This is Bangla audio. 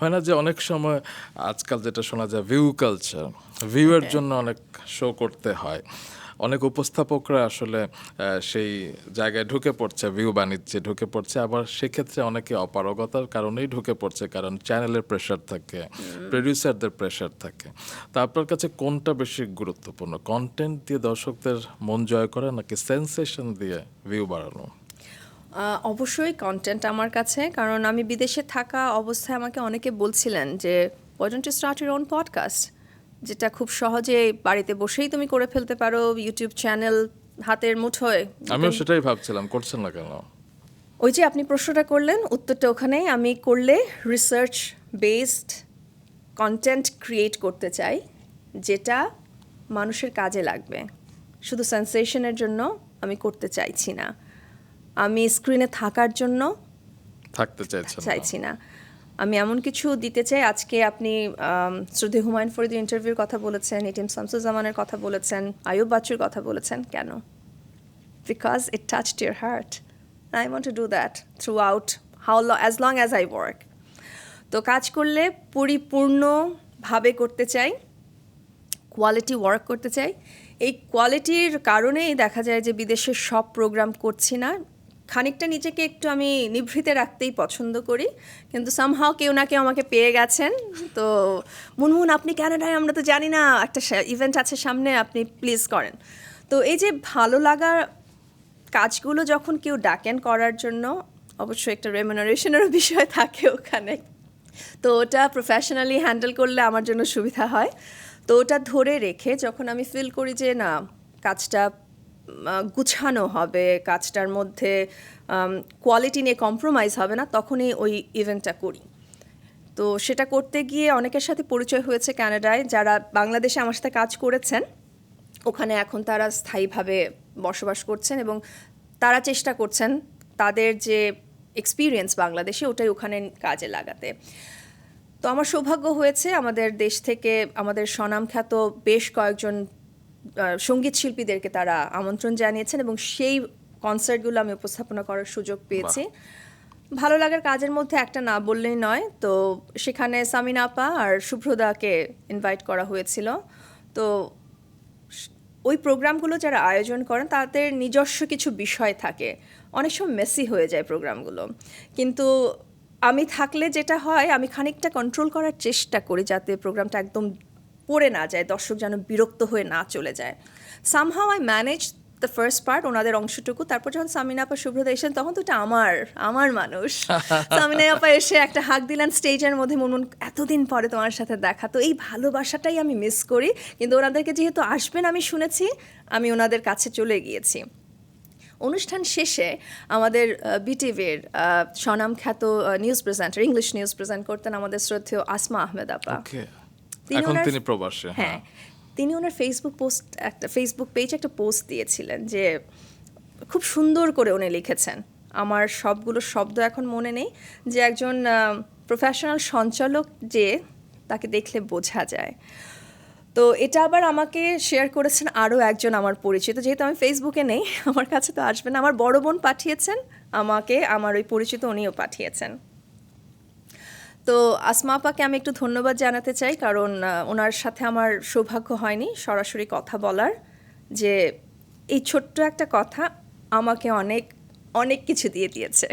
হয় না যে অনেক সময় আজকাল যেটা শোনা যায় ভিউ কালচার, ভিউয়ের ওকে। জন্য অনেক শো করতে হয়। অনেক উপস্থাপকরা আসলে সেই জায়গায় ঢুকে পড়ছে, ভিউ বাণিজ্যে ঢুকে পড়ছে, আবার সেক্ষেত্রে অনেকে অপারগতার কারণেই ঢুকে পড়ছে, কারণ চ্যানেলের প্রেশার থাকে, প্রডিউসারদের প্রেশার থাকে। তা আপনার কাছে কোনটা বেশি গুরুত্বপূর্ণ, কন্টেন্ট দিয়ে দর্শকদের মন জয় করা নাকি সেন্সেশন দিয়ে ভিউ বাড়ানো? অবশ্যই কন্টেন্ট আমার কাছে, কারণ আমি বিদেশে থাকা অবস্থায় আমাকে অনেকে বলছিলেন যে why don't you start your own podcast, যেটা খুব সহজে বাড়িতে বসেই তুমি করে ফেলতে পারো, ইউটিউব চ্যানেল হাতের মুঠোয়। আমিও সেটাই ভাবছিলাম, করছেন না কেন? ওই যে আপনি প্রশ্নটা করলেন, উত্তরটা ওখানেই। আমি করলে রিসার্চ বেসড কন্টেন্ট ক্রিয়েট করতে চাই, যেটা মানুষের কাজে লাগবে। শুধু সেন্সেশনের জন্য আমি করতে চাইছি না, আমি স্ক্রিনে থাকার জন্য থাকতে চাইছেন না? চাইছি না। আমি এমন কিছু দিতে চাই। আজকে আপনি শ্রদ্ধেয় হুমায়ুন ফরিদের ইন্টারভিউর কথা বলেছেন, এটিএম শামসুজ্জামানের কথা বলেছেন, আয়ুব বাচ্চুর কথা বলেছেন। কেন? Because it touched your heart. I want to do that through out as long as I work. তো কাজ করলে পরিপূর্ণভাবে করতে চাই, কোয়ালিটি ওয়ার্ক করতে চাই। এই কোয়ালিটির কারণেই দেখা যায় যে বিদেশের সব প্রোগ্রাম করছি না। খানিকটা নিজেকে একটু আমি নিভৃতে রাখতেই পছন্দ করি, কিন্তু সামহাও কেউ না কেউ আমাকে পেয়ে গেছেন। তো মুনমুন, আপনি ক্যানাডায়, আমরা তো জানি না, একটা ইভেন্ট আছে সামনে, আপনি প্লিজ করেন। তো এই যে ভালো লাগার কাজগুলো যখন কেউ ডাকেন করার জন্য, অবশ্যই একটা রেমুনারেশনেরও বিষয় থাকে ওখানে। তো ওটা প্রফেশনালি হ্যান্ডেল করলে আমার জন্য সুবিধা হয়। তো ওটা ধরে রেখে যখন আমি ফিল করি যে না, কাজটা গুছানো হবে, কাজটার মধ্যে কোয়ালিটি নিয়ে কম্প্রোমাইজ হবে না, তখনই ওই ইভেন্টটা করি। তো সেটা করতে গিয়ে অনেকের সাথে পরিচয় হয়েছে কানাডায়, যারা বাংলাদেশে আমার সাথে কাজ করেছেন। ওখানে এখন তারা স্থায়ীভাবে বসবাস করছেন এবং তারা চেষ্টা করছেন তাদের যে এক্সপিরিয়েন্স বাংলাদেশে ওটাই ওখানে কাজে লাগাতে। তো আমার সৌভাগ্য হয়েছে আমাদের দেশ থেকে আমাদের স্বনামখ্যাত বেশ কয়েকজন সঙ্গীত শিল্পীদেরকে তারা আমন্ত্রণ জানিয়েছেন এবং সেই কনসার্টগুলো আমি উপস্থাপনা করার সুযোগ পেয়েছি। ভালো লাগার কাজের মধ্যে একটা না বললেই নয়। তো সেখানে সামিনা আপা আর শুভ্রদাকে ইনভাইট করা হয়েছিল। তো ওই প্রোগ্রামগুলো যারা আয়োজন করেন তাদের নিজস্ব কিছু বিষয় থাকে, অনেক সময় মেসি হয়ে যায় প্রোগ্রামগুলো, কিন্তু আমি থাকলে যেটা হয়, আমি খানিকটা কন্ট্রোল করার চেষ্টা করি যাতে প্রোগ্রামটা একদম পড়ে না যায়, দর্শক যেন বিরক্ত হয়ে না চলে যায়। Somehow I manage the first part, ওনাদের অংশটুকু। তারপর যখন সামিনা আপা শুভ্রতা এসেছেন, তখন তো এটা আমার মানুষ। সামিনা আপা এসে একটা হাক দিলেন স্টেজের মধ্যে, মুনমুন এতদিন পরে তোমার সাথে দেখা। তো এই ভালোবাসাটাই আমি মিস করি, কিন্তু ওনাদেরকে যেহেতু আসবেন আমি শুনেছি, আমি ওনাদের কাছে চলে গিয়েছি। অনুষ্ঠান শেষে আমাদের বিটিভির স্বনামখ্যাত news presenter, English news present করতেন আমাদের শ্রদ্ধেয় আসমা আহমেদ আপা। এখন তিনি প্রবাসে। হ্যাঁ, তিনি ওনার ফেসবুক পেজে একটা পোস্ট দিয়েছিলেন, যে খুব সুন্দর করে উনি লিখেছেন, আমার সবগুলো শব্দ এখন মনে নেই, যে একজন প্রফেশনাল সঞ্চালক যে তাকে দেখলে বোঝা যায়। তো এটা আবার আমাকে শেয়ার করেছেন আরও একজন আমার পরিচিত, যেহেতু আমি ফেসবুকে নেই, আমার কাছে তো আসবে না। আমার বড় বোন পাঠিয়েছেন আমাকে, আমার ওই পরিচিত উনিও পাঠিয়েছেন। তো আসমা আপাকে আমি একটু ধন্যবাদ জানাতে চাই, কারণ ওনার সাথে আমার সৌভাগ্য হয়নি সরাসরি কথা বলার, যে এই ছোট্ট একটা কথা আমাকে অনেক অনেক কিছু দিয়ে দিয়েছে।